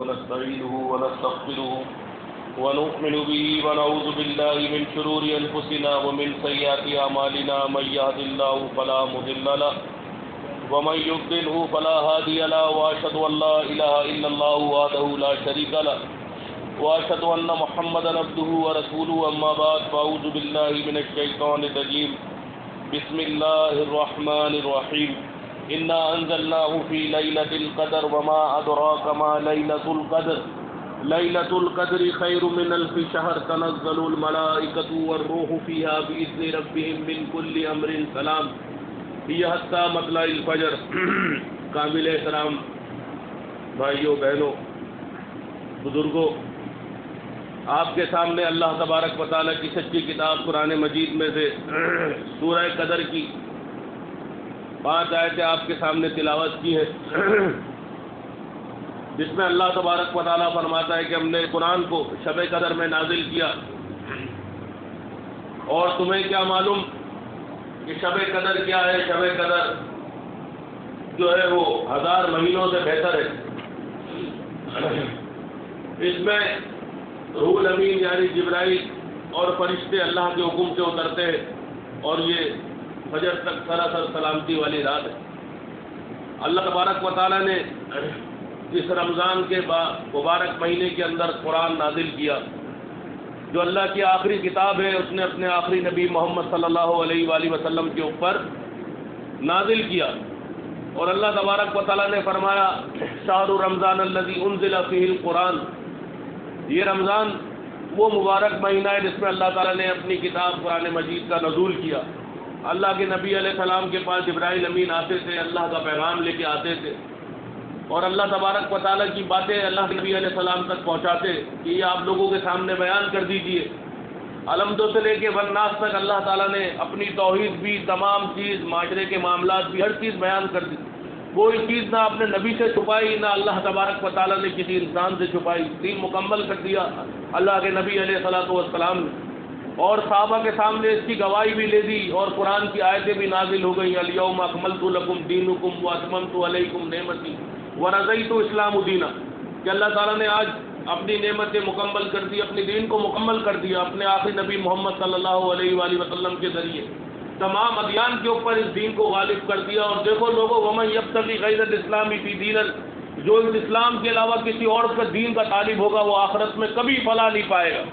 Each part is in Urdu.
ونستعينه ونستغفره ونؤمن به ونعوذ بالله من شرور أنفسنا ومن سيئات أعمالنا من يهد الله فلا مضل له ومن يضلل فلا هادي له وأشهد أن لا إله إلا الله وحده لا شريك له وأشهد أن محمدا عبده ورسوله أما بعد فأعوذ بالله من الشيطان الرجيم بسم الله الرحمن الرحيم إنا أنزلناه في ليلة القدر وما أدراك ما ليلة القدر ليلة القدر خير من ألف شهر تنزل الملائكة والروح فيها بإذن ربهم من كل أمر سلام هي حتى مطلع الفجر. قابل احترام بھائیوں بہنوں بزرگوں، آپ کے سامنے اللہ تبارک و تعالیٰ کی سچی کتاب قرآن مجید میں سے سورہ قدر کی 5 آیتیں آپ کے سامنے تلاوت کی ہے، جس میں اللہ تبارک و تعالیٰ فرماتا ہے کہ ہم نے قرآن کو شب قدر میں نازل کیا، اور تمہیں کیا معلوم کہ شب قدر کیا ہے؟ شب قدر جو ہے وہ 1000 مہینوں سے بہتر ہے. اس میں روح الامین یعنی جبرائیل اور فرشتے اللہ کے حکم سے اترتے ہیں، اور یہ فجر تک سراسر سلامتی والی رات ہے. اللہ تبارک و تعالیٰ نے اس رمضان کے مبارک مہینے کے اندر قرآن نازل کیا، جو اللہ کی آخری کتاب ہے. اس نے اپنے آخری نبی محمد صلی اللہ علیہ وآلہ وسلم کے اوپر نازل کیا، اور اللہ تبارک و تعالیٰ نے فرمایا شہر رمضان الذی انزل فیہ القرآن. یہ رمضان وہ مبارک مہینہ ہے جس میں اللہ تعالیٰ نے اپنی کتاب قرآن مجید کا نزول کیا. اللہ کے نبی علیہ السلام کے پاس جبرائیل امین آتے تھے، اللہ کا پیغام لے کے آتے تھے، اور اللہ تبارک و تعالیٰ کی باتیں اللہ کے نبی علیہ السلام تک پہنچاتے کہ یہ آپ لوگوں کے سامنے بیان کر دیجئے. الحمد سے لے کے والناس تک اللہ تعالیٰ نے اپنی توحید بھی، تمام چیز، معاشرے کے معاملات بھی، ہر چیز بیان کر دی. کوئی چیز نہ اپنے نبی سے چھپائی، نہ اللہ تبارک و تعالیٰ نے کسی انسان سے چھپائی. دین مکمل کر دیا اللہ کے نبی علیہ السلام نے، اور صحابہ کے سامنے اس کی گواہی بھی لے دی، اور قرآن کی آیتیں بھی نازل ہو گئی. الیوم اکملت لکم دینکم واتممت علیکم نعمتی ورضیت اسلام دینا، کہ اللہ تعالیٰ نے آج اپنی نعمتیں مکمل کر دی، اپنے دین کو مکمل کر دیا اپنے آخری نبی محمد صلی اللہ علیہ وآلہ وسلم کے ذریعے. تمام ادیان کے اوپر اس دین کو غالب کر دیا. اور دیکھو لوگوں، ومن یبتغی غیر الاسلام فی دینا، جو اس اسلام کے علاوہ کسی اور کا دین کا طالب ہوگا وہ آخرت میں کبھی فلاح نہیں پائے گا،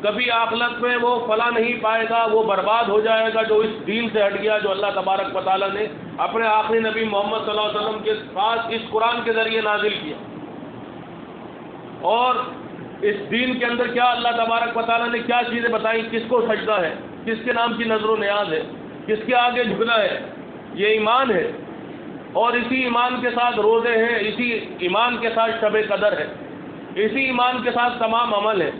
کبھی آخرت میں وہ فلاح نہیں پائے گا، وہ برباد ہو جائے گا جو اس دین سے ہٹ گیا جو اللہ تبارک و تعالیٰ نے اپنے آخری نبی محمد صلی اللہ علیہ وسلم کے پاس اس قرآن کے ذریعے نازل کیا. اور اس دین کے اندر کیا اللہ تبارک و تعالیٰ نے کیا چیزیں بتائیں، کس کو سجدہ ہے، کس کے نام کی نظر و نیاز ہے، کس کے آگے جھکنا ہے. یہ ایمان ہے، اور اسی ایمان کے ساتھ روزے ہیں، اسی ایمان کے ساتھ شب قدر ہے، اسی ایمان کے ساتھ تمام عمل ہے.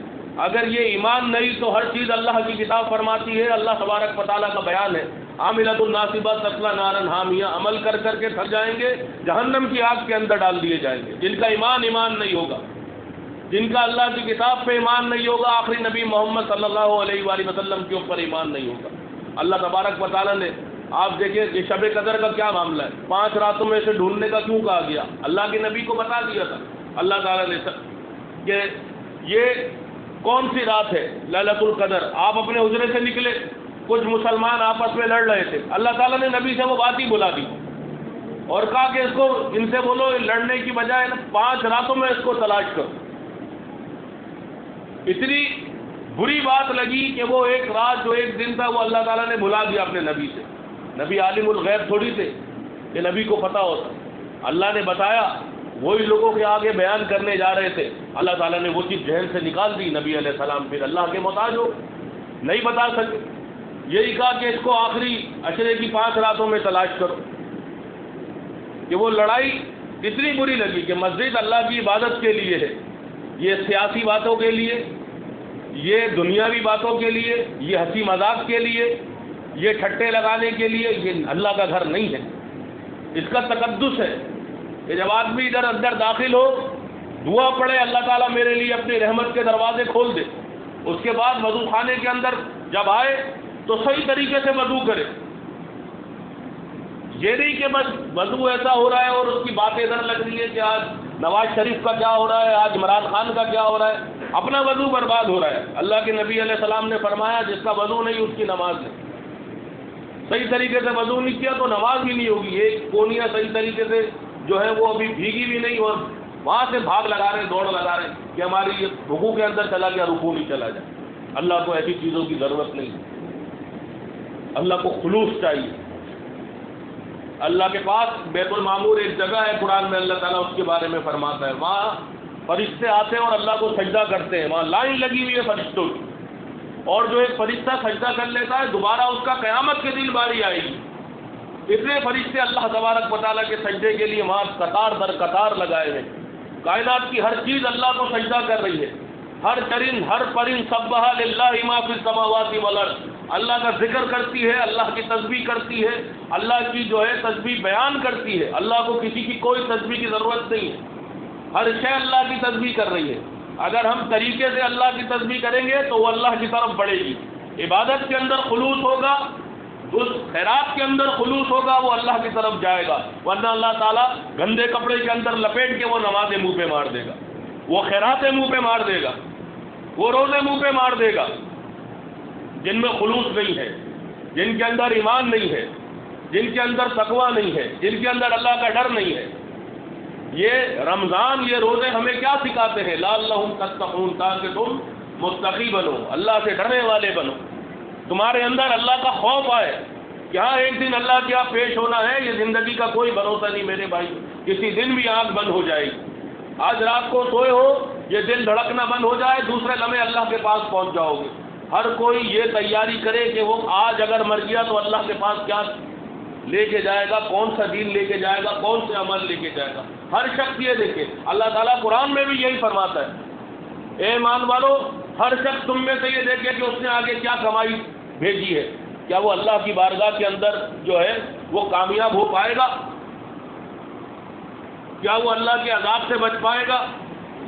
اگر یہ ایمان نہیں تو ہر چیز اللہ کی کتاب فرماتی ہے، اللہ تبارک و تعالیٰ کا بیان ہے عاملۃ الناصبہ تصلیٰ نارا حامیہ، عمل کر کر کے تھک جائیں گے، جہنم کی آگ کے اندر ڈال دیے جائیں گے. جن کا ایمان نہیں ہوگا، جن کا اللہ کی کتاب پہ ایمان نہیں ہوگا، آخری نبی محمد صلی اللہ علیہ وآلہ وسلم کے اوپر ایمان نہیں ہوگا. اللہ تبارک و تعالیٰ نے، آپ دیکھیں یہ شب قدر کا کیا معاملہ ہے، 5 راتوں میں سے ڈھونڈنے کا کیوں کہا گیا؟ اللہ کے نبی کو بتا دیا تھا اللہ تعالیٰ نے کہ یہ کون سی رات ہے لیلۃ القدر. آپ اپنے حجرے سے نکلے، کچھ مسلمان آپس میں لڑ رہے تھے، اللہ تعالیٰ نے نبی سے وہ بات ہی بلا دی اور کہا کہ اس کو ان سے بولو لڑنے کی بجائے 5 راتوں میں اس کو تلاش کرو. اتنی بری بات لگی کہ وہ ایک رات جو ایک دن تھا وہ اللہ تعالیٰ نے بھلا دیا اپنے نبی سے. نبی عالم الغیب تھوڑی تھے کہ نبی کو پتہ ہوتا، اللہ نے بتایا، وہی لوگوں کے آگے بیان کرنے جا رہے تھے. اللہ تعالیٰ نے وہ چیز ذہن سے نکال دی. نبی علیہ السلام پھر اللہ کے محتاج ہو نہیں بتا سکے. یہی کہا کہ اس کو آخری عشرے کی 5 راتوں میں تلاش کرو. کہ وہ لڑائی اتنی بری لگی کہ مسجد اللہ کی عبادت کے لیے ہے، یہ سیاسی باتوں کے لیے، یہ دنیاوی باتوں کے لیے، یہ ہنسی مذاق کے لیے، یہ ٹھٹے لگانے کے لیے، یہ اللہ کا گھر نہیں ہے. اس کا تقدس ہے کہ جب آدمی ادھر اندر داخل ہو دعا پڑھے اللہ تعالیٰ میرے لیے اپنی رحمت کے دروازے کھول دے. اس کے بعد وضو خانے کے اندر جب آئے تو صحیح طریقے سے وضو کرے، یہ نہیں کہ بس وضو ایسا ہو رہا ہے اور اس کی باتیں ادھر لگ رہی ہے کہ آج نواز شریف کا کیا ہو رہا ہے، آج عمران خان کا کیا ہو رہا ہے، اپنا وضو برباد ہو رہا ہے۔ اللہ کے نبی علیہ السلام نے فرمایا جس کا وضو نہیں اس کی نماز نہیں، صحیح طریقے سے وضو نہیں کیا تو نماز بھی نہیں ہوگی۔ ایک کونیا صحیح طریقے سے جو ہے وہ ابھی بھیگی بھی نہیں اور وہاں سے بھاگ لگا رہے ہیں، دوڑ لگا رہے ہیں کہ ہماری یہ رکوع کے اندر چلا گیا، رکوع نہیں چلا جائے۔ اللہ کو ایسی چیزوں کی ضرورت نہیں ہے، اللہ کو خلوص چاہیے۔ اللہ کے پاس بیت المعمور ایک جگہ ہے قرآن میں، اللہ تعالیٰ اس کے بارے میں فرماتا ہے وہاں فرشتے آتے ہیں اور اللہ کو سجدہ کرتے ہیں، وہاں لائن لگی ہوئی ہے فرشتوں کی، اور جو ایک فرشتہ سجدہ کر لیتا ہے دوبارہ اس کا قیامت کے دن باری آئے گی۔ اتنے فرشتے اللہ تبارک و تعالیٰ کے سجدے کے لیے وہاں قطار در قطار لگائے ہوئے۔ کائنات کی ہر چیز اللہ کو سجدہ کر رہی ہے، ہر چرند ہر پرند سبح للہ ما فی السماوات والارض، اللہ کا ذکر کرتی ہے، اللہ کی تسبیح کرتی ہے، اللہ کی جو ہے تسبیح بیان کرتی ہے۔ اللہ کو کسی کی کوئی تسبیح کی ضرورت نہیں ہے، ہر شے اللہ کی تسبیح کر رہی ہے۔ اگر ہم طریقے سے اللہ کی تسبیح کریں گے تو وہ اللہ کی طرف بڑھے گی۔ عبادت کے اندر خلوص ہوگا، اس خیرات کے اندر خلوص ہوگا، وہ اللہ کی طرف جائے گا، ورنہ اللہ تعالیٰ گندے کپڑے کے اندر لپیٹ کے وہ نمازیں منہ پہ مار دے گا، وہ خیراتیں منہ پہ مار دے گا، وہ روزے منہ پہ مار دے گا۔ جن میں خلوص نہیں ہے، جن کے اندر ایمان نہیں ہے، جن کے اندر تقویٰ نہیں ہے، جن کے اندر اللہ کا ڈر نہیں ہے۔ یہ رمضان، یہ روزے ہمیں کیا سکھاتے ہیں؟ لعلہم تتقون، تاکہ تم متقی بنو، اللہ سے ڈرنے والے بنو، تمہارے اندر اللہ کا خوف آئے کہ ہاں ایک دن اللہ کے یہاں پیش ہونا ہے، یہ زندگی کا کوئی بھروسہ نہیں میرے بھائی، کسی دن بھی آنکھ بند ہو جائے گی۔ آج رات کو سوئے ہو، یہ دل دھڑکنا بند ہو جائے، دوسرے لمحے اللہ کے پاس پہنچ جاؤ گے۔ ہر کوئی یہ تیاری کرے کہ وہ آج اگر مر گیا تو اللہ کے پاس کیا لے کے جائے گا، کون سا دین لے کے جائے گا، کون سے عمل لے کے جائے گا۔ ہر شخص یہ دیکھے، اللہ تعالیٰ قرآن میں بھی یہی فرماتا ہے، اے ایمان والو، ہر شخص تم میں سے یہ دیکھے کہ اس نے آگے کیا کمائی بھیجی ہے، کیا وہ اللہ کی بارگاہ کے اندر جو ہے وہ کامیاب ہو پائے گا، کیا وہ اللہ کے عذاب سے بچ پائے گا۔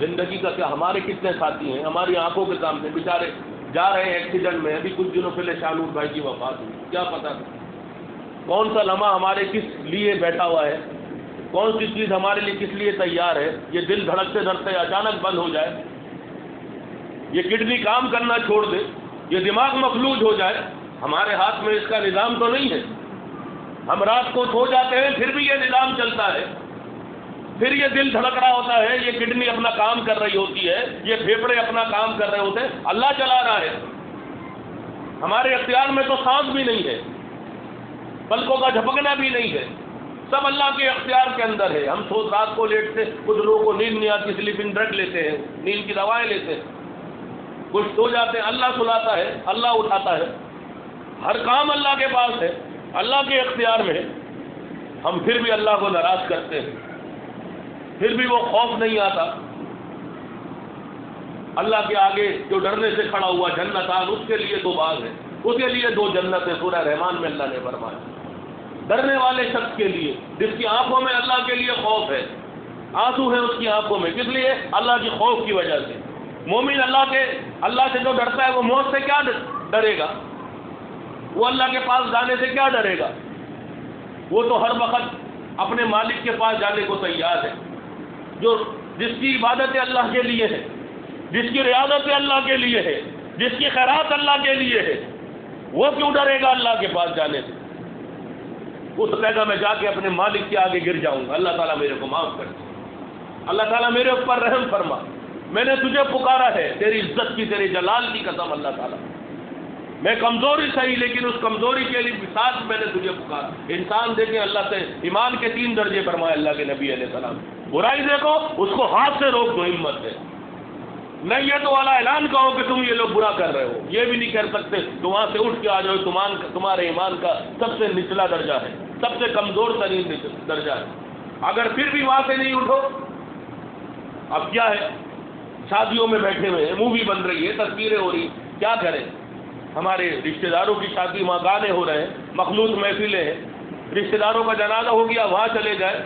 زندگی کا کیا، ہمارے کتنے ساتھی ہیں ہماری آنکھوں کے سامنے بیچارے جا رہے ہیں ایکسیڈنٹ میں، ابھی کچھ دنوں پہلے شانور بھائی کی وفات ہوئی، کیا پتا کون سا لمحہ ہمارے کس لیے بیٹھا ہوا ہے، کون سی چیز ہمارے لیے کس لیے تیار ہے۔ یہ دل دھڑکتے دھڑکتے اچانک بند ہو جائے، یہ کڈنی کام کرنا چھوڑ دے، یہ دماغ مفلوج ہو جائے، ہمارے ہاتھ میں اس کا نظام تو نہیں ہے۔ ہم رات کو سو جاتے ہیں پھر بھی یہ نظام چلتا ہے، پھر یہ دل دھڑک رہا ہوتا ہے، یہ کڈنی اپنا کام کر رہی ہوتی ہے، یہ پھیپھڑے اپنا کام کر رہے ہوتے ہیں، اللہ چلا رہا ہے۔ ہمارے اختیار میں تو سانس بھی نہیں ہے، پلکوں کا جھپکنا بھی نہیں ہے، سب اللہ کے اختیار کے اندر ہے۔ ہم سو رات کو لیٹتے، کچھ لوگوں کو نیند نہیں آتی، سلیپنگ ڈرگ لیتے ہیں، نیند کی دوائیں لیتے ہیں، کچھ سو جاتے ہیں، اللہ سلاتا ہے، اللہ اٹھاتا ہے، ہر کام اللہ کے پاس ہے، اللہ کے اختیار میں ہے۔ ہم پھر بھی اللہ کو ناراض کرتے ہیں، پھر بھی وہ خوف نہیں آتا۔ اللہ کے آگے جو ڈرنے سے کھڑا ہوا، جنتان، اس کے لیے دو باغ ہیں، اس کے لیے دو جنتیں، سورہ رحمان میں اللہ نے فرمایا۔ ڈرنے والے شخص کے لیے جس کی آنکھوں میں اللہ کے لیے خوف ہے، آنسو ہے اس کی آنکھوں میں، کس لیے؟ اللہ کی خوف کی وجہ سے۔ مومن اللہ سے جو ڈرتا ہے وہ موت سے کیا ڈرے گا، وہ اللہ کے پاس جانے سے کیا ڈرے گا، وہ تو ہر وقت اپنے مالک کے پاس جانے کو تیار ہے۔ جس کی عبادت اللہ کے لیے ہے، جس کی ریاضت اللہ کے لیے ہے، جس کی خیرات اللہ کے لیے ہے، وہ کیوں ڈرے گا اللہ کے پاس جانے سے؟ وہ تو کہے گا میں جا کے اپنے مالک کے آگے گر جاؤں گا، اللہ تعالیٰ میرے کو معاف کر دے، اللہ تعالیٰ میرے اوپر رحم فرما، میں نے تجھے پکارا ہے، تیری عزت کی، تیرے جلال کی قسم اللہ تعالیٰ، میں کمزوری صحیح لیکن اس کمزوری کے لیے ساتھ میں نے تجھے پکارا۔ انسان دیکھیں اللہ سے ایمان کے 3 درجے فرمائے اللہ کے نبی علیہ السلام، برائی دیکھو اس کو ہاتھ سے روک دو، ہمت ہے، نہیں یہ تو والا اعلان کہو کہ تم یہ لوگ برا کر رہے ہو، یہ بھی نہیں کر سکتے تو وہاں سے اٹھ کے آ جاؤ، تمہارے ایمان کا سب سے نچلا درجہ ہے، سب سے کمزور ترین درجہ ہے۔ اگر پھر بھی وہاں سے نہیں اٹھو، اب کیا ہے، شادیوں میں بیٹھے ہوئے ہیں، مووی بن رہی ہے، تصویریں ہو رہی، کیا کریں؟ ہمارے رشتہ داروں کی شادی، وہاں گانے ہو رہے ہیں، مخلوط محفلیں ہیں، رشتہ داروں کا جنازہ ہو گیا، وہاں چلے جائے،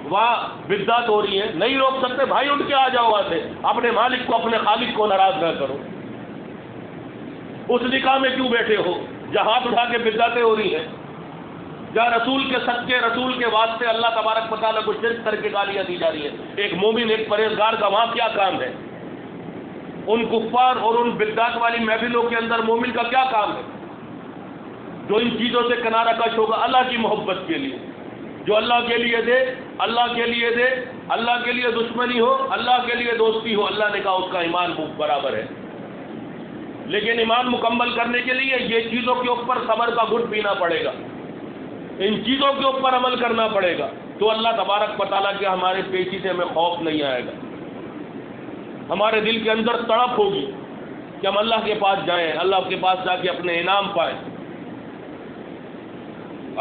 وہاں بدعت ہو رہی ہے، نہیں روک سکتے، بھائی اٹھ کے آ جاؤ وہاں سے، اپنے مالک کو، اپنے خالق کو ناراض نہ کرو۔ اس نکاح میں کیوں بیٹھے ہو جہاں ہاتھ اٹھا کے بدعتیں ہو رہی ہیں؟ جہاں رسول کے صدقے رسول کے واسطے اللہ تبارک و تعالیٰ کو شرک کر کے گالیاں دی جا رہی ہیں. ایک مومن ایک پرہیزگار کا وہاں کیا کام ہے؟ ان کفار اور ان بدعت والی محفلوں کے اندر مومن کا کیا کام ہے؟ جو ان چیزوں سے کنارہ کش ہوگا اللہ کی محبت کے لیے، جو اللہ کے لیے دے، اللہ کے لیے دے، اللہ کے لیے دشمنی ہو، اللہ کے لیے دوستی ہو، اللہ نے کہا اس کا ایمان برابر ہے. لیکن ایمان مکمل کرنے کے لیے یہ چیزوں کے اوپر صبر کا گھٹ پینا پڑے گا، ان چیزوں کے اوپر عمل کرنا پڑے گا. تو اللہ تبارک و تعالیٰ کے ہمارے پیچھے سے ہمیں خوف نہیں آئے گا، ہمارے دل کے اندر تڑپ ہوگی کہ ہم اللہ کے پاس جائیں، اللہ کے پاس جا کے اپنے انعام پائیں.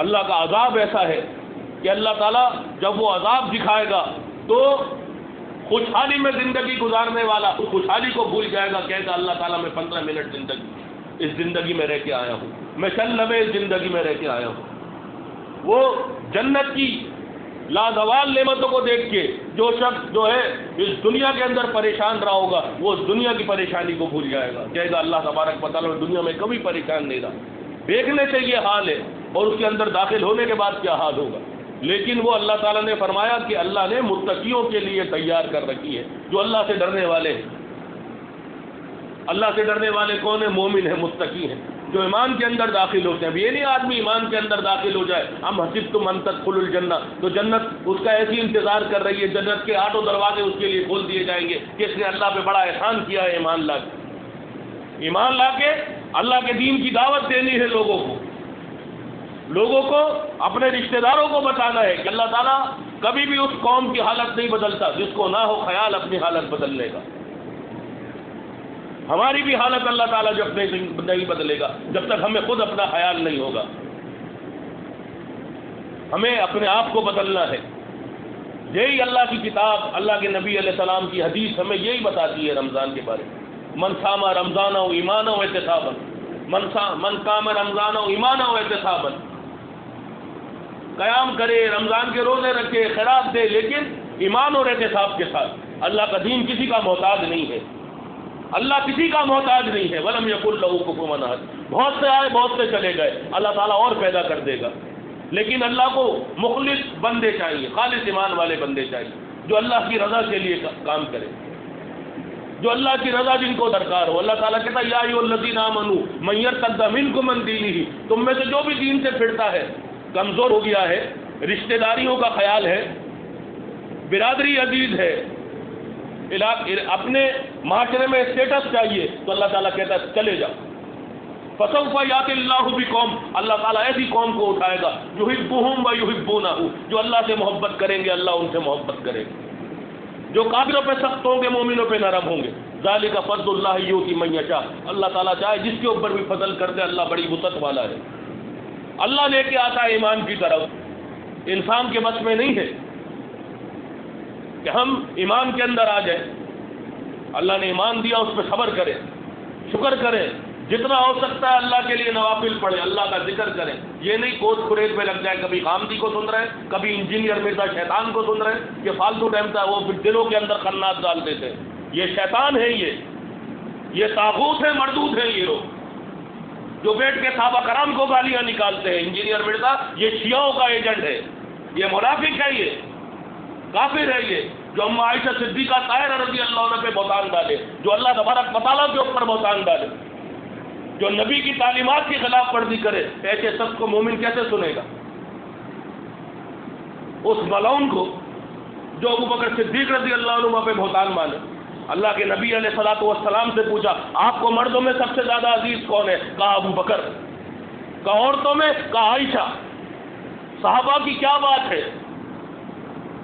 اللہ کا عذاب ایسا ہے کہ اللہ تعالیٰ جب وہ عذاب دکھائے گا تو خوشحالی میں زندگی گزارنے والا اس خوشحالی کو بھول جائے گا، کہے گا اللہ تعالیٰ میں 15 منٹ زندگی اس زندگی میں رہ کے آیا ہوں، میں چند لمحے اس زندگی میں رہ کے آیا ہوں. وہ جنت کی لازوال نعمتوں کو دیکھ کے جو شخص جو ہے اس دنیا کے اندر پریشان رہا ہوگا وہ اس دنیا کی پریشانی کو بھول جائے گا، کہے گا اللہ تبارک و تعالیٰ دنیا میں کبھی پریشان نہیں رہا. دیکھنے سے یہ حال ہے اور اس کے اندر داخل ہونے کے بعد کیا حال ہوگا. لیکن وہ اللہ تعالیٰ نے فرمایا کہ اللہ نے متقیوں کے لیے تیار کر رکھی ہے، جو اللہ سے ڈرنے والے ہیں. اللہ سے ڈرنے والے کون ہیں؟ مومن ہیں، متقی ہیں، جو ایمان کے اندر داخل ہوتے ہیں. اب یہ نہیں آدمی ایمان کے اندر داخل ہو جائے ہم حسبتم ان تدخلوا الجنہ تو جنت اس کا ایسی انتظار کر رہی ہے، جنت کے 8 دروازے اس کے لیے کھول دیے جائیں گے کہ اس نے اللہ پہ بڑا احسان کیا ہے. ایمان لا کے اللہ کے دین کی دعوت دینی ہے، لوگوں کو اپنے رشتہ داروں کو بتانا ہے کہ اللہ تعالیٰ کبھی بھی اس قوم کی حالت نہیں بدلتا جس کو نہ ہو خیال اپنی حالت بدلنے کا. ہماری بھی حالت اللہ تعالیٰ جب نہیں بدلے گا جب تک ہمیں خود اپنا خیال نہیں ہوگا. ہمیں اپنے آپ کو بدلنا ہے. یہی اللہ کی کتاب، اللہ کے نبی علیہ السلام کی حدیث ہمیں یہی بتاتی ہے رمضان کے بارے میں. من صام رمضان و ایمانا و احتسابا، من قام رمضان و ایمانا و احتسابا، قیام کرے، رمضان کے روزے رکھے، خیرات دے، لیکن ایمان اور احتساب کے ساتھ. اللہ کا دین کسی کا محتاج نہیں ہے، اللہ کسی کا محتاج نہیں ہے. ولم یکن لہ کفوا احد. بہت سے آئے بہت سے چلے گئے، اللہ تعالیٰ اور پیدا کر دے گا. لیکن اللہ کو مخلص بندے چاہیے، خالص ایمان والے بندے چاہیے، جو اللہ کی رضا کے لیے کام کرے، جو اللہ کی رضا جن کو درکار ہو. اللہ تعالیٰ کہتا ہے یا ایھا الذین آمنوا من یرتد منکم عن دینہ، تم میں سے جو بھی دین سے پھرتا ہے، کمزور ہو گیا ہے، رشتہ داریوں کا خیال ہے، برادری عزیز ہے، اپنے معاشرے میں اسٹیٹس چاہیے، تو اللہ تعالیٰ کہتا ہے چلے جاؤ. فسوف یأتی اللہ بقوم، اللہ تعالیٰ ایسی قوم کو اٹھائے گا یحبہم و یحبونہ، جو اللہ سے محبت کریں گے اللہ ان سے محبت کرے گا، جو کافروں پہ سخت ہوں گے مومنوں پہ نرم ہوں گے. ذالک فضل اللہ یؤتی من یشاء، اللہ تعالیٰ چاہے جس کے اوپر بھی فضل کر دے، اللہ بڑی وسعت والا ہے. اللہ لے کے آتا ہے ایمان کی طرف، انسان کے بس میں نہیں ہے کہ ہم ایمان کے اندر آ جائیں. اللہ نے ایمان دیا، اس پہ صبر کرے، شکر کرے، جتنا ہو سکتا ہے اللہ کے لیے نوافل پڑھے، اللہ کا ذکر کریں. یہ نہیں کوس خرید پہ لگ جائے، کبھی خامدی کو سن رہے ہیں، کبھی انجینئر مرزا شیطان کو سن رہے ہیں کہ فالتو ٹائم تھا، وہ پھر دلوں کے اندر خنات ڈالتے تھے. یہ شیطان ہے، یہ طاغوت ہے، مردود ہے. یہ لوگ جو بیٹھ کے صحابہ کرام کو گالیاں نکالتے ہیں، انجینئر مرزا یہ شیعوں کا ایجنٹ ہے، یہ منافق ہے، یہ کافر ہے. یہ جو ام عائشہ صدیقہ طاہرہ رضی اللہ عنہ پہ بہتان ڈالے، جو اللہ تبارک و تعالیٰ کے اوپر بہتان ڈالے، جو نبی کی تعلیمات کی خلاف ورزی کرے، ایسے شخص کو مومن کیسے سنے گا؟ اس ملعون کو جو ابو بکر صدیق رضی اللہ عنہ پہ بہتان مانے. اللہ کے نبی علیہ الصلوۃ والسلام سے پوچھا آپ کو مردوں میں سب سے زیادہ عزیز کون ہے؟ کہا ابو بکر. کہا عورتوں میں؟ کہا عائشہ. صحابہ کی کیا بات ہے؟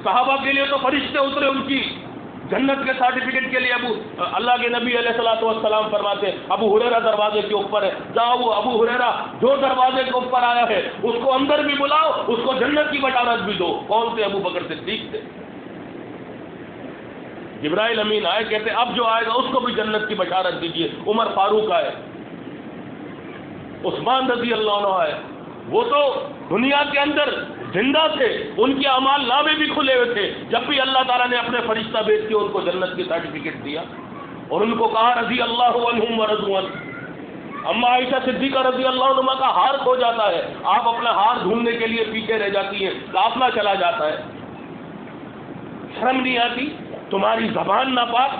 صحابہ کے لیے تو فرشتے اترے ان کی جنت کے سرٹیفکیٹ کے لیے. اللہ کے نبی علیہ الصلوۃ والسلام فرماتے ہیں ابو ہریرہ دروازے کے اوپر ہے، جاؤ ابو ہریرہ جو دروازے کے اوپر آیا ہے اس کو اندر بھی بلاؤ، اس کو جنت کی بشارت بھی دو. کون تھے؟ ابو بکر صدیق تھے. جبرائیل امین آئے، کہتے اب جو آئے گا اس کو بھی جنت کی بشارت دیجیے. عمر فاروق آئے، عثمان رضی اللہ عنہ آئے. وہ تو دنیا کے اندر زندہ تھے، ان کے اعمال نامے بھی کھلے ہوئے تھے. جب بھی اللہ تعالیٰ نے اپنے فرشتہ بھیج کے ان کو جنت کی سرٹیفکیٹ دیا اور ان کو کہا رضی اللہ عنہم ورضوا عنہ، اما عائشہ صدیقہ رضی اللہ عنہ کا ہار کھو جاتا ہے، آپ اپنا ہار ڈھونڈنے کے لیے پیچھے رہ جاتی ہیں، قافلہ چلا جاتا ہے. شرم نہیں آتی؟ تمہاری زبان ناپاک،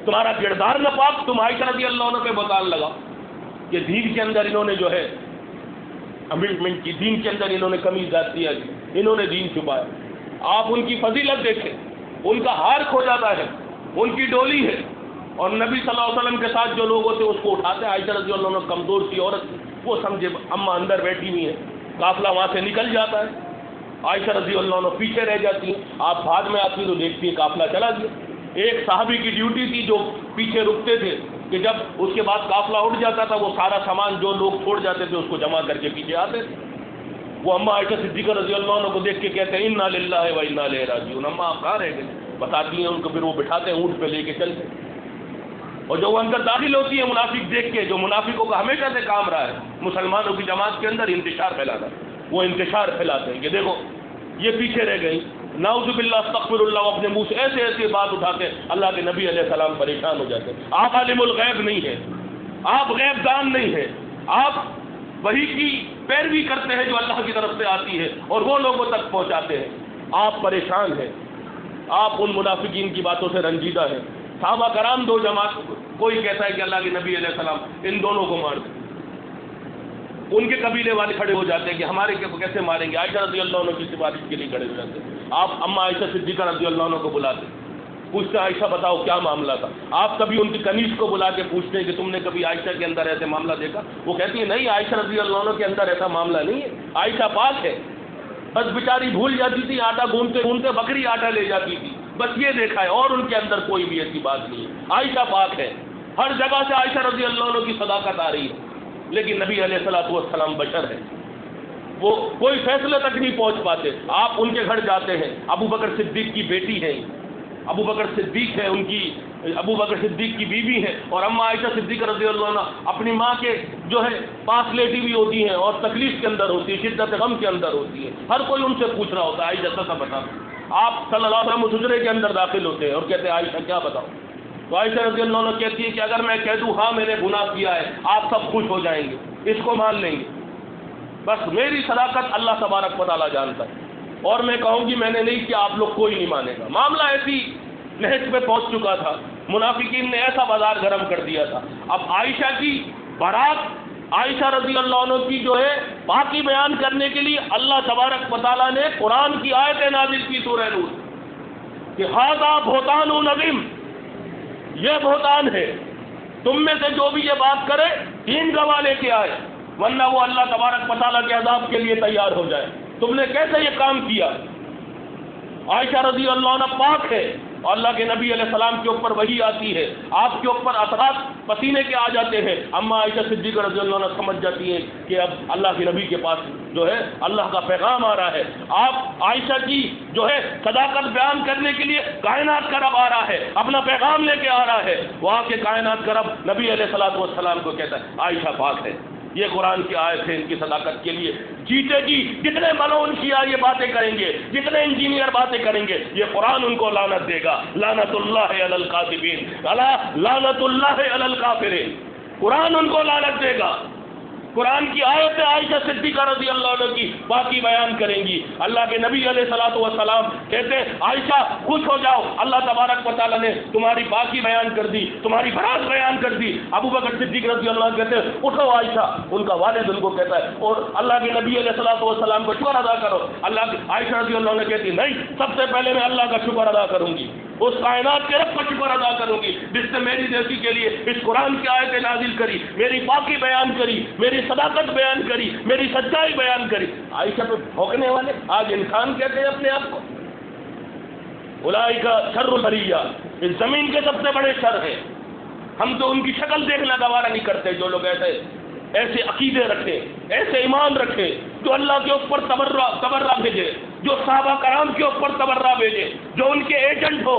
تمہارا کردار ناپاک، تم عائشہ رضی اللہ عنہ پہ بہتان لگا کہ دین کے اندر انہوں نے جو ہے امنڈمنٹ کی، دین کے اندر انہوں نے کمی زیادتیاں کی، انہوں نے دین چھپایا. آپ ان کی فضیلت دیکھیں، ان کا ہار کھو جاتا ہے، ان کی ڈولی ہے، اور نبی صلی اللہ علیہ وسلم کے ساتھ جو لوگ ہوتے اس کو اٹھاتے. عائشہ رضی اللہ عنہ کمزور سی عورت تھی، وہ سمجھے اماں اندر بیٹھی ہوئی ہیں، قافلہ وہاں سے نکل جاتا ہے، عائشہ رضی اللہ عنہ پیچھے رہ جاتی ہیں. آپ بعد میں آتی تو دیکھتی ہیں قافلہ چلا گیا. ایک صحابی کی ڈیوٹی تھی جو پیچھے رکتے تھے کہ جب اس کے بعد قافلہ اٹھ جاتا تھا وہ سارا سامان جو لوگ چھوڑ جاتے تھے اس کو جمع کر کے پیچھے آتے تھے. وہ اماں عائشہ صدیقہ رضی اللہ عنہ کو دیکھ کے کہتے ہیں انا للہ و انا الیہ راجعون. اماں آپ کہاں رہ گئے؟ بتاتی ہیں ان کو، پھر وہ بٹھاتے ہیں، اونٹ پہ لے کے چلتے. اور جو وہ اندر داخل ہوتی ہے منافق دیکھ کے، جو منافقوں کا ہمیشہ سے کام رہا ہے مسلمانوں کی جماعت کے اندر انتشار پھیلانا، وہ انتشار پھیلاتے ہیں کہ دیکھو یہ پیچھے رہ گئی، نعوذ باللہ استغفر اللہ، اپنے منہ سے ایسے ایسے بات اٹھاتے اللہ کے نبی علیہ السلام پریشان ہو جاتے. آپ عالم الغیب نہیں ہیں، آپ غیب دان نہیں ہیں، آپ وحی کی پیروی کرتے ہیں جو اللہ کی طرف سے آتی ہے اور وہ لوگوں تک پہنچاتے ہیں. آپ پریشان ہیں، آپ ان منافقین کی باتوں سے رنجیدہ ہیں. صحابہ کرام دو جماعت، کوئی کہتا ہے کہ اللہ کے نبی علیہ السلام ان دونوں کو مار دیں. ان کے قبیلے والے کھڑے ہو جاتے ہیں کہ ہمارے کیسے ماریں گے. عائشہ رضی اللہ عنہ کی سفارش کے لیے کھڑے ہو جاتے ہیں. آپ اما عائشہ صدیقہ رضی اللہ عنہ کو بلاتے، پوچھتے ہیں عائشہ بتاؤ کیا معاملہ تھا. آپ کبھی ان کی کنیز کو بلا کے پوچھتے ہیں کہ تم نے کبھی عائشہ کے اندر ایسے معاملہ دیکھا؟ وہ کہتی ہے نہیں، عائشہ رضی اللہ عنہ کے اندر ایسا معاملہ نہیں ہے، عائشہ پاک ہے، بس بیچاری بھول جاتی تھی، آٹا گھومتے گھومتے بکری آٹا لے جاتی تھی، بس یہ دیکھا ہے، اور ان کے اندر کوئی بھی ایسی بات نہیں ہے. عائشہ پاک ہے. ہر جگہ سے عائشہ رضی اللہ عنہ کی صداقت آ رہی ہے. لیکن نبی علیہ الصلوۃ والسلام بشر ہے، وہ کوئی فیصلے تک نہیں پہنچ پاتے. آپ ان کے گھر جاتے ہیں، ابو بکر صدیق کی بیٹی ہے، ابو بکر صدیق ہے ان کی، ابو بکر صدیق کی بیوی ہے، اور اما عائشہ صدیقہ رضی اللہ عنہ اپنی ماں کے جو ہے پاس لیٹی ہوئی ہوتی ہیں اور تکلیف کے اندر ہوتی ہے، شدت غم کے اندر ہوتی ہے. ہر کوئی ان سے پوچھ رہا ہوتا ہے عائشہ کا بتا. آپ صلی اللہ علیہ وسلم حجرے کے اندر داخل ہوتے ہیں اور کہتے ہیں عائشہ کیا بتاؤ؟ تو عائشہ رضی اللہ عنہ کہتی ہے کہ اگر میں کہہ دوں ہاں میں نے گناہ کیا ہے، آپ سب خوش ہو جائیں گے، اس کو مان لیں گے. بس میری صداقت اللہ تبارک و تعالیٰ جانتا ہے، اور میں کہوں گی میں نے نہیں کیا، آپ لوگ کوئی نہیں مانے گا. معاملہ ایسی نہج پہ پہنچ چکا تھا، منافقین نے ایسا بازار گرم کر دیا تھا. اب عائشہ کی بارات، عائشہ رضی اللہ عنہ کی جو ہے پاکی بیان کرنے کے لیے اللہ تبارک و تعالیٰ نے قرآن کی آیت نازل کی سورہ نور کہ ھذا بہتان عظیم، یہ بہتان ہے، تم میں سے جو بھی یہ بات کرے 3 گواہ لے کے آئے، ورنہ وہ اللہ تبارک و تعالیٰ کے عذاب کے لیے تیار ہو جائے. تم نے کیسے یہ کام کیا؟ عائشہ رضی اللہ عنہ پاک ہے، اور اللہ کے نبی علیہ السلام کے اوپر وحی آتی ہے، آپ کے اوپر اثرات پسینے کے آ جاتے ہیں. اما عائشہ صدیقہ رضی اللہ عنہ سمجھ جاتی ہیں کہ اب اللہ کے نبی کے پاس جو ہے اللہ کا پیغام آ رہا ہے. آپ عائشہ کی جو ہے صداقت بیان کرنے کے لیے کائنات کا رب آ رہا ہے، اپنا پیغام لے کے آ رہا ہے. وہاں کے کائنات کا رب نبی علیہ الصلوۃ والسلام کو کہتا ہے عائشہ پاک ہے. یہ قرآن کی آیت ہے ان کی صداقت کے لیے. جیتے جی جتنے ملعون شیعہ یہ باتیں کریں گے، جتنے انجینئر باتیں کریں گے، یہ قرآن ان کو لعنت دے گا. لعنت اللہ علی الکاذبین، لعنت اللہ علی الکافرین. قرآن ان کو لعنت دے گا. قرآن کی آیت عائشہ صدیقہ رضی اللہ عنہ کی باقی بیان کریں گی. اللہ کے نبی علیہ الصلوۃ والسلام کہتے ہیں عائشہ خوش ہو جاؤ، اللہ تبارک و تعالیٰ نے تمہاری باقی بیان کر دی، تمہاری برات بیان کر دی. ابو بکر صدیق رضی اللہ عنہ کہتے ہیں اٹھو عائشہ، ان کا والد ان کو کہتا ہے، اور اللہ کے نبی علیہ الصلوۃ والسلام کو شکر ادا کرو. اللہ عائشہ رضی اللہ عنہ کہتی نہیں، سب سے پہلے میں اللہ کا شکر ادا کروں گی، اس کائنات کے رب کا شکر ادا کروں گی جس نے میری نیکی کے لیے اس قرآن کی آیتیں نازل کری، میری پاکی بیان کری، میری صداقت بیان کری، میری سچائی بیان کری. عائشہ پہ بھونکنے والے آج انسان کہتے ہیں اپنے آپ کو. اولئک شر البریہ، اس زمین کے سب سے بڑے شر ہیں. ہم تو ان کی شکل دیکھنا گوارا نہیں کرتے جو لوگ ایسے عقیدے رکھے، ایسے ایمان رکھے، جو اللہ کے اوپر تبرہ بھیجے، جو صحابہ کرام کے اوپر تبرہ بھیجے، جو ان کے ایجنٹ ہو.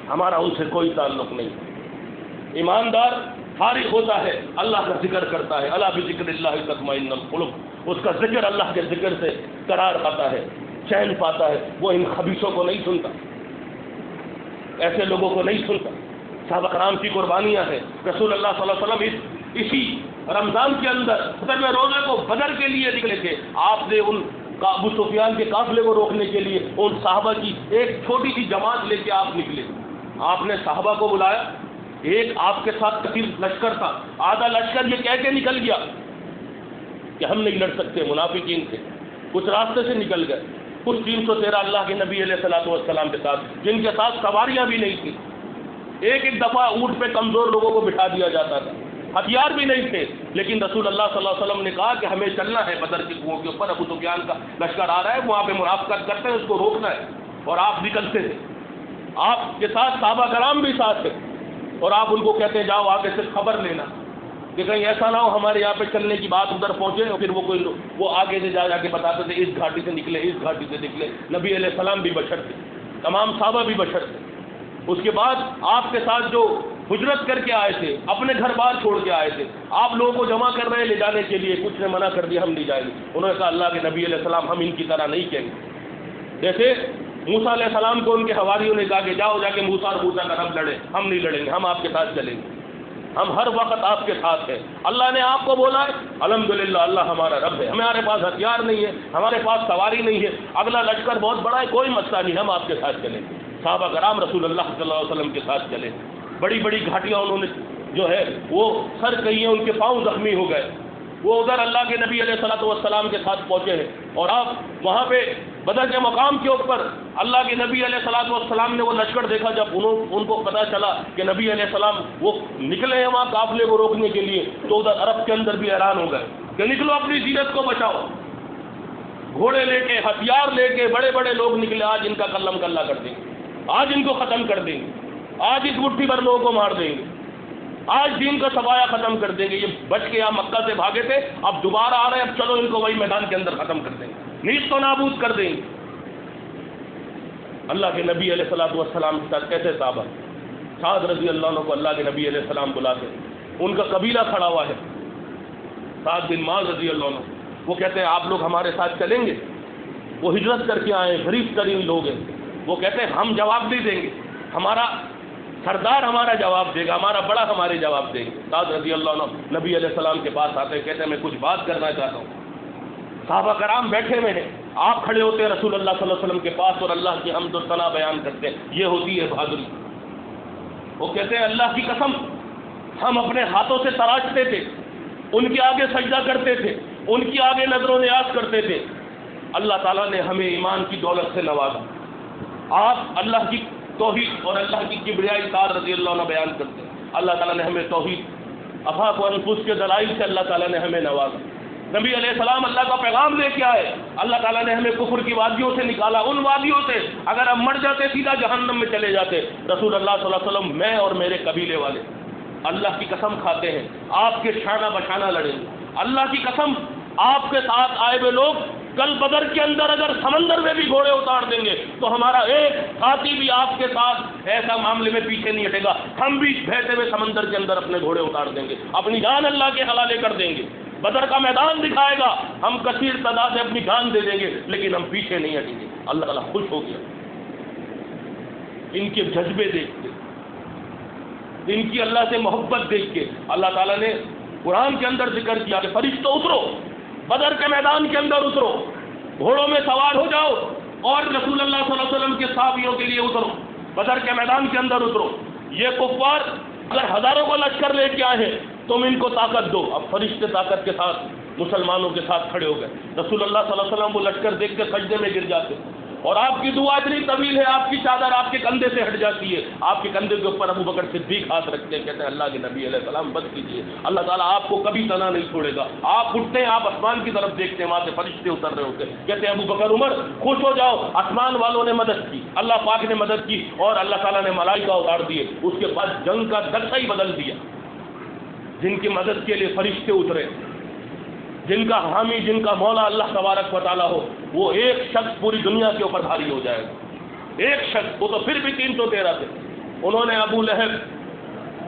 ہمارا ان سے کوئی تعلق نہیں. ایماندار فارغ ہوتا ہے، اللہ کا ذکر کرتا ہے، الا بذکر اللہ تطمئن القلوب، اس کا ذکر اللہ کے ذکر سے قرار پاتا ہے، چین پاتا ہے. وہ ان خبیثوں کو نہیں سنتا، ایسے لوگوں کو نہیں سنتا. صحابہ کرام کی قربانیاں ہیں. رسول اللہ صلی اللہ علیہ وسلم اسی رمضان کے اندر 17ویں روزے کو بدر کے لیے نکلے تھے. آپ نے ان ابو سفیان کے قافلے کو روکنے کے لیے ان صحابہ کی ایک چھوٹی سی جماعت لے کے آپ نکلے. آپ نے صحابہ کو بلایا. ایک آپ کے ساتھ کثیر لشکر تھا, آدھا لشکر یہ کہہ کے نکل گیا کہ ہم نہیں لڑ سکتے, منافقین تھے. کچھ راستے سے نکل گئے. کچھ 313 اللہ کے نبی علیہ الصلوۃ والسلام کے ساتھ, جن کے ساتھ سواریاں بھی نہیں تھیں. ایک دفعہ اونٹ پہ کمزور لوگوں کو بٹھا دیا جاتا تھا, ہتھیار بھی نہیں تھے. لیکن رسول اللہ صلی اللہ علیہ وسلم نے کہا کہ ہمیں چلنا ہے بدر کے کنویں کے اوپر, ابو سفیان کا لشکر آ رہا ہے, وہاں پہ منافقت کرتے ہیں, اس کو روکنا ہے. اور آپ نکلتے تھے. آپ کے ساتھ صحابہ کرام بھی ساتھ تھے, اور آپ ان کو کہتے ہیں جاؤ آگے سے خبر لینا کہ کہیں ایسا نہ ہو ہمارے یہاں پہ چلنے کی بات ادھر پہنچے. اور پھر وہ آگے سے جا کے بتاتے تھے اس گھاٹی سے نکلے, اس گھاٹی سے نکلے. نبی علیہ السلام بھی بشر تھے, تمام صحابہ بھی بشر تھے. اس کے بعد آپ کے ساتھ جو ہجرت کر کے آئے تھے, اپنے گھر بار چھوڑ کے آئے تھے, آپ لوگوں کو جمع کر رہے لے جانے کے لیے. کچھ نے منع کر دیا ہم نہیں جائیں گے. انہوں نے کہا اللہ کے نبی علیہ السلام ہم ان کی طرح نہیں کہیں گے. جیسے موسیٰ علیہ السلام کو ان کے حواریوں نے کہا کہ جاؤ جا کے موسیٰ اور موسیٰ کا رب لڑے, ہم نہیں لڑیں گے, ہم آپ کے ساتھ چلیں گے, ہم ہر وقت آپ کے ساتھ ہیں. اللہ نے آپ کو بولا ہے الحمدللہ اللہ ہمارا رب ہے, ہمارے پاس ہتھیار نہیں ہے, ہمارے پاس سواری نہیں ہے, اگلا لشکر بہت بڑا ہے, کوئی مسئلہ نہیں, ہم آپ کے ساتھ چلیں گے. صحابہ کرام رسول اللہ صلی اللہ علیہ وسلم کے ساتھ چلے. بڑی بڑی گھاٹیاں انہوں نے جو ہے وہ سر کہی ہیں, ان کے پاؤں زخمی ہو گئے. وہ ادھر اللہ کے نبی علیہ الصلوۃ والسلام کے ساتھ پہنچے ہیں, اور آپ وہاں پہ بدر کے مقام کے اوپر اللہ کے نبی علیہ الصلوۃ والسلام نے وہ لشکر دیکھا. جب ان کو پتہ چلا کہ نبی علیہ السلام وہ نکلے ہیں وہاں قافلے کو روکنے کے لیے, تو ادھر عرب کے اندر بھی حیران ہو گئے کہ نکلو اپنی زینت کو بچاؤ. گھوڑے لے کے, ہتھیار لے کے بڑے بڑے لوگ نکلے, آج ان کا کلم کلا کر دیں گے, آج ان کو ختم کر دیں گے, آج اس مٹھی بھر لوگوں کو مار دیں گے, آج دین کا سفایا ختم کر دیں گے. یہ بچ کے یہاں مکہ سے بھاگے تھے, اب دوبارہ آ رہے ہیں, اب چلو ان کو وہی میدان کے اندر ختم کر دیں گے, نیست و نابود کر دیں گے. اللہ کے نبی علیہ الصلوۃ والسلام کے ساتھ کیسے صحابہ, سعد رضی اللہ عنہ کو اللہ کے نبی علیہ السلام بلاتے, ان کا قبیلہ کھڑا ہوا ہے, سعد بن معاذ رضی اللہ عنہ. وہ کہتے ہیں آپ لوگ ہمارے ساتھ چلیں گے؟ وہ ہجرت کر کے آئے, غریب ترین لوگ ہیں. وہ کہتے ہیں ہم جواب نہیں دیں گے, ہمارا سردار ہمارا جواب دے گا, ہمارا بڑا ہمارے جواب دیں گے. سعد رضی اللہ عنہ نبی علیہ السلام کے پاس آتے ہیں, کہتے ہیں میں کچھ بات کرنا چاہتا ہوں. صحابہ کرام بیٹھے ہوئے ہیں, آپ کھڑے ہوتے ہیں رسول اللہ صلی اللہ علیہ وسلم کے پاس اور اللہ کی حمد و ثنا بیان کرتے ہیں. یہ ہوتی ہے بہادری. وہ کہتے ہیں اللہ کی قسم ہم اپنے ہاتھوں سے تراشتے تھے, ان کے آگے سجدہ کرتے تھے, ان کی آگے نظر و نیاز کرتے تھے. اللہ تعالیٰ نے ہمیں ایمان کی دولت سے نوازا. آپ اللہ کی توحید اور اللہ کی کبریائی سعد رضی اللہ عنہ بیان کرتے ہیں. اللہ تعالیٰ نے ہمیں توحید, افاق و انفس کے دلائل سے اللہ تعالیٰ نے ہمیں نوازا. نبی علیہ السلام اللہ کا پیغام لے کے آئے, اللہ تعالیٰ نے ہمیں کفر کی وادیوں سے نکالا, ان وادیوں سے اگر ہم مر جاتے سیدھا جہنم میں چلے جاتے. رسول اللہ صلی اللہ علیہ وسلم میں اور میرے قبیلے والے اللہ کی قسم کھاتے ہیں آپ کے شانہ بشانہ لڑیں گے. اللہ کی قسم آپ کے ساتھ آئے ہوئے لوگ کل بدر کے اندر اگر سمندر میں بھی گھوڑے اتار دیں گے تو ہمارا ایک ساتھی بھی آپ کے ساتھ ایسا معاملے میں پیچھے نہیں ہٹے گا, ہم بھی بہتے ہوئے سمندر کے اندر اپنے گھوڑے اتار دیں گے, اپنی جان اللہ کے حوالے کر دیں گے. بدر کا میدان دکھائے گا, ہم کثیر تعداد سے اپنی جان دے دیں گے, لیکن ہم پیچھے نہیں ہٹیں گے. اللہ تعالیٰ خوش ہو گیا ان کے جذبے دیکھ کے, ان کی اللہ سے محبت دیکھ کے. اللہ تعالیٰ نے قرآن کے اندر ذکر کیا کہ فرشتوں اترو, بدر کے میدان کے اندر اترو, گھوڑوں میں سوار ہو جاؤ اور رسول اللہ صلی اللہ علیہ وسلم کے صحابیوں کے لیے اترو, بدر کے میدان کے اندر اترو. یہ کفار اگر ہزاروں کو لشکر لے کے آئے ہیں تم ان کو طاقت دو. اب فرشتے طاقت کے ساتھ مسلمانوں کے ساتھ کھڑے ہو گئے. رسول اللہ صلی اللہ علیہ وسلم وہ لشکر دیکھ کے سجدے میں گر جاتے, اور آپ کی دعا اتنی طویل ہے, آپ کی چادر آپ کے کندھے سے ہٹ جاتی ہے, آپ کے کندھے کے اوپر ابو بکر صدیق ہاتھ رکھتے ہیں, کہتے ہیں اللہ کے نبی علیہ السلام بس کیجیے, اللہ تعالیٰ آپ کو کبھی تنا نہیں چھوڑے گا. آپ اٹھتے ہیں, آپ آسمان کی طرف دیکھتے ہیں, وہاں سے فرشتے اتر رہے ہوتے ہیں, کہتے ہیں ابو بکر عمر خوش ہو جاؤ, آسمان والوں نے مدد کی, اللہ پاک نے مدد کی, اور اللہ تعالیٰ نے ملائکہ اتار دیے. اس کے بعد جنگ کا دستہ ہی بدل دیا. جن کی مدد کے لیے فرشتے اترے, جن کا حامی, جن کا مولا اللہ تبارک و تعالیٰ ہو, وہ ایک شخص پوری دنیا کے اوپر بھاری ہو جائے گا. ایک شخص, وہ تو پھر بھی 313 تھے. انہوں نے ابو لہب,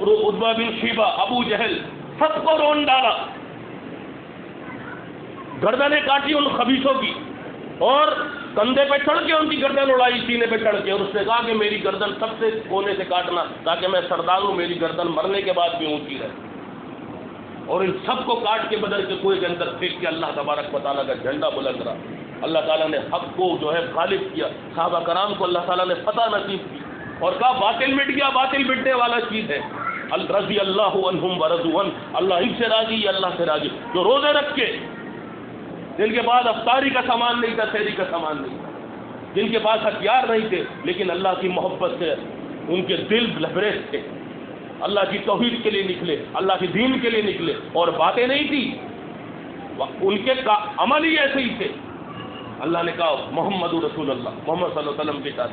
عتبہ بن شیبہ, ابو جہل, سب کو رون ڈالا, گردنیں کاٹی ان خبیثوں کی. اور کندھے پہ چڑھ کے ان کی گردن اڑائی، سینے پہ چڑھ کے، اور اس نے کہا کہ میری گردن سب سے کونے سے کاٹنا تاکہ میں سردار ہوں، میری گردن مرنے کے بعد بھی اونچی رہے، اور ان سب کو کاٹ کے بدر کے کنویں کے اندر پھینک کے اللہ تبارک و تعالیٰ کا جھنڈا بلند رہا، اللہ تعالیٰ نے حق کو جو ہے غالب کیا، صحابہ کرام کو اللہ تعالیٰ نے فتح نصیب کی اور کہا باطل مٹ گیا، باطل مٹنے والا چیز ہے، رضی اللہ عنہم ورضوا عنہ، اللہ ان سے راضی، یہ اللہ سے راضی، جو روزے رکھ کے جن کے پاس افطاری کا سامان نہیں تھا، سحری کا سامان نہیں تھا، جن کے پاس ہتھیار نہیں تھے، لیکن اللہ کی محبت سے ان کے دل لبریز تھے، اللہ کی توحید کے لیے نکلے، اللہ کے دین کے لیے نکلے، اور باتیں نہیں تھی، ان کے عمل ہی ایسے ہی تھے۔ اللہ نے کہا محمد رسول اللہ، محمد صلی اللہ علیہ وسلم کے ساتھ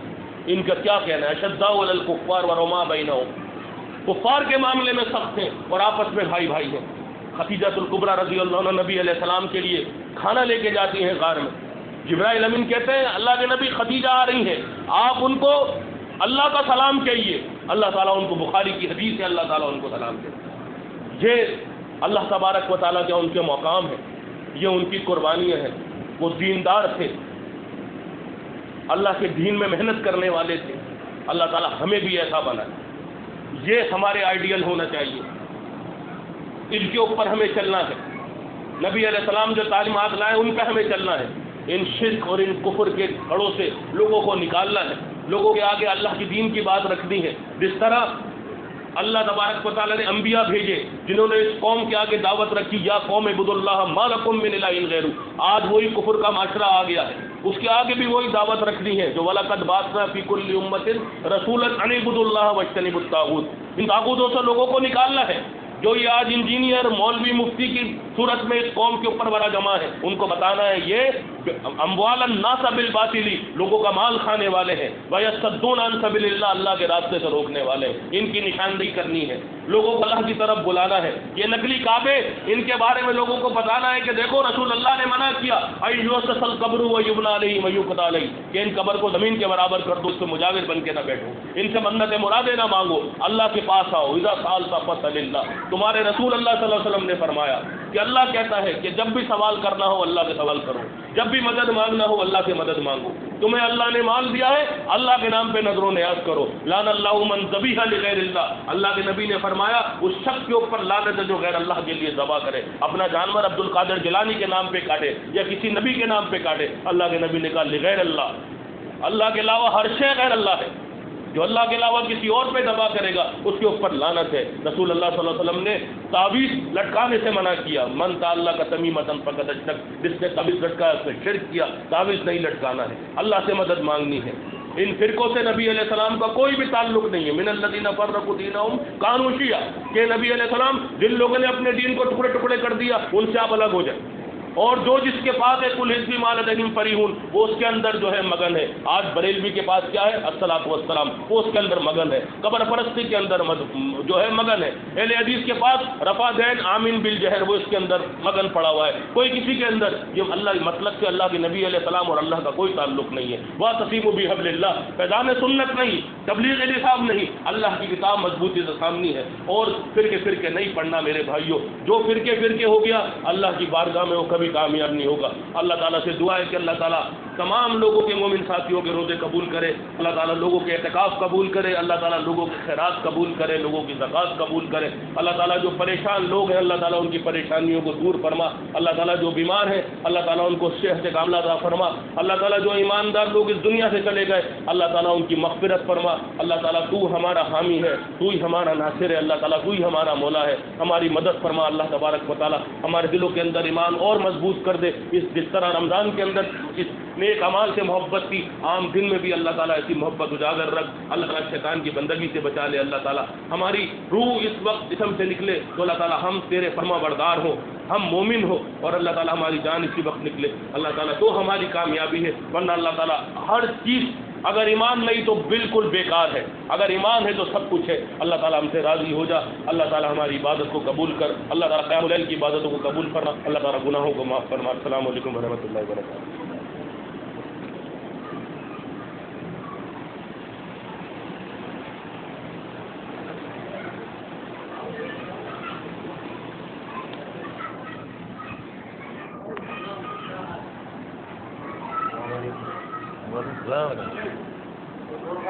ان کا کیا کہنا ہے، اشداء علی الکفار ورحماء بینہم، کفار کے معاملے میں سخت ہیں اور آپس میں بھائی بھائی ہیں۔ خدیجہ الکبریٰ رضی اللہ عنہ نبی علیہ السلام کے لیے کھانا لے کے جاتی ہیں غار میں، جبرائیل امین کہتے ہیں اللہ کے نبی خدیجہ آ رہی ہیں، آپ ان کو اللہ کا سلام کہیے، اللہ تعالیٰ ان کو، بخاری کی حدیث ہے، اللہ تعالیٰ ان کو سلام کہتے، یہ اللہ تبارک و تعالیٰ کے ان کے مقام ہے، یہ ان کی قربانیاں ہیں، وہ دیندار تھے، اللہ کے دین میں محنت کرنے والے تھے، اللہ تعالیٰ ہمیں بھی ایسا بنائے، یہ ہمارے آئیڈیل ہونا چاہیے، ان کے اوپر ہمیں چلنا ہے، نبی علیہ السلام جو تعلیمات لائے ان پہ ہمیں چلنا ہے، ان شرک اور ان کفر کے گھڑوں سے لوگوں کو نکالنا ہے، لوگوں کے آگے اللہ کی دین کی بات رکھنی ہے، جس طرح اللہ تبارک و تعالیٰ نے انبیاء بھیجے جنہوں نے اس قوم کے آگے دعوت رکھی، یا قوم اعبدوا اللہ ما لکم من الہ غیرہ، آج وہی کفر کا معاشرہ آ گیا ہے، اس کے آگے بھی وہی دعوت رکھنی ہے جو وَلَقَدْ بَعَثْنَا فِي كُلِّ أُمَّةٍ رَسُولًا أَنِ اعْبُدُوا اللَّهَ وَاجْتَنِبُوا الطَّاغُوتَ، ان طاغوتوں سے لوگوں کو نکالنا ہے۔ جو یہ آج انجینئر مولوی مفتی کی صورت میں اس قوم کے اوپر بڑا جمع ہے، ان کو بتانا ہے یہ اموال الناس بالباطل، لوگوں کا مال کھانے والے ہیں، وَيَصُدُّونَ عَن سَبِيلِ اللَّهِ، اللہ کے راستے سے روکنے والے ہیں، ان کی نشاندہی کرنی ہے، لوگوں کو اللہ کی طرف بلانا ہے، یہ نقلی کعبے ان کے بارے میں لوگوں کو بتانا ہے کہ دیکھو رسول اللہ نے منع کیا اَيُّسَّسَ الْقَبْرُ وَيُبْنَى عَلَيْهِ وَيُقْضَى عَلَيْهِ، کہ ان قبر کو زمین کے برابر کر دو، اس سے مجاور بن کے نہ بیٹھو، ان سے منتیں مرادیں نہ مانگو، اللہ کے پاس آؤ، اذا سألت فاسأل اللہ، تمہارے رسول اللہ صلی اللہ علیہ وسلم نے فرمایا کہ اللہ کہتا ہے کہ جب بھی سوال کرنا ہو اللہ کے سوال کرو، جب بھی مدد مانگنا ہو اللہ سے مدد مانگو، تمہیں اللہ نے مال دیا ہے اللہ کے نام پہ نذر و نیاز کرو، لعن اللہ من ذبیح لغیر اللہ، اللہ کے نبی نے فرمایا اس شخص کے اوپر لعنت ہے جو غیر اللہ کے لیے ذبح کرے، اپنا جانور عبد القادر جیلانی کے نام پہ کاٹے یا کسی نبی کے نام پہ کاٹے، اللہ کے نبی نے کہا لغیر اللہ، اللہ کے علاوہ ہر شے غیر اللہ ہے، جو اللہ کے علاوہ کسی اور پہ دبا کرے گا اس کے اوپر لعنت ہے۔ رسول اللہ صلی اللہ علیہ وسلم نے تعویذ لٹکانے سے منع کیا، من تعلق تمیمۃ فقد اشرک، جس نے تعویذ لٹکایا اس نے شرک کیا، تعویذ نہیں لٹکانا ہے، اللہ سے مدد مانگنی ہے۔ ان فرقوں سے نبی علیہ السلام کا کوئی بھی تعلق نہیں ہے، من الذین فرقوا دینہم کانوا شیعا، کہ نبی علیہ السلام جن لوگوں نے اپنے دین کو ٹکڑے ٹکڑے کر دیا ان سے آپ الگ ہو جائیں، اور جو جس کے پاس ہے کل حزب ما لدیہم فریحون، وہ اس کے اندر جو ہے مگن ہے۔ آج بریلوی کے پاس کیا ہے؟ الصلاۃ والسلام، وہ اس کے اندر مگن ہے، قبر پرستی کے اندر جو ہے مگن ہے۔ اہل حدیث کے پاس رفع دین آمین بالجہر، وہ اس کے اندر مگن پڑا ہوا ہے۔ کوئی کسی کے اندر یہ اللہ مطلب سے اللہ کے نبی علیہ السلام اور اللہ کا کوئی تعلق نہیں ہے۔ واعتصموا بحبل اللہ، فیضان سنت نہیں، تبلیغ نصاب نہیں، اللہ کی کتاب مضبوطی سے سامنی ہے، اور فرقے نہیں پڑھنا میرے بھائیوں، جو فرقے ہو گیا اللہ کی بارگاہ میں وہ کبھی کامیاب نہیں ہوگا۔ اللہ تعالیٰ سے دعا ہے کہ اللہ تعالیٰ تمام لوگوں کے مومن ساتھیوں کے روزے قبول کرے، اللہ تعالیٰ لوگوں کے اعتکاف قبول کرے، اللہ تعالیٰ لوگوں کے خیرات قبول کرے، لوگوں کی زکوٰۃ قبول کرے، اللہ تعالیٰ جو پریشان لوگ ہیں اللہ تعالیٰ ان کی پریشانیوں کو دور فرما، اللہ تعالیٰ جو بیمار ہیں اللہ تعالیٰ ان کو صحت کاملہ عطا فرما، اللہ تعالیٰ جو ایماندار لوگ اس دنیا سے چلے گئے اللہ تعالیٰ ان کی مغفرت فرما، اللہ تعالیٰ تو ہمارا حامی ہے، تو ہی ہمارا ناصر ہے، اللہ تعالیٰ تو ہی ہمارا مولا ہے، ہماری مدد فرما، اللہ تبارک و تعالیٰ ہمارے دلوں کے اندر ایمان اور مضبوط کر دے، جس طرح رمضان کے اندر اس نیک اعمال سے محبت کی، عام دن میں بھی اللہ تعالیٰ ایسی محبت اجاگر رکھ، اللہ تعالیٰ شیطان کی بندگی سے بچا لے، اللہ تعالیٰ ہماری روح اس وقت جسم سے نکلے تو اللہ تعالیٰ ہم تیرے فرما بردار ہوں، ہم مومن ہو، اور اللہ تعالیٰ ہماری جان اسی وقت نکلے، اللہ تعالیٰ تو ہماری کامیابی ہے، ورنہ اللہ تعالیٰ ہر چیز اگر ایمان نہیں تو بالکل بیکار ہے، اگر ایمان ہے تو سب کچھ ہے۔ اللہ تعالیٰ ہم سے راضی ہو جا، اللہ تعالیٰ ہماری عبادت کو قبول کر، اللہ تعالیٰ قیام اللیل کی عبادتوں کو قبول فرما، اللہ تعالیٰ گناہوں کو معاف فرما۔ السلام علیکم ورحمۃ اللہ وبرکاتہ۔ السلام علیکم.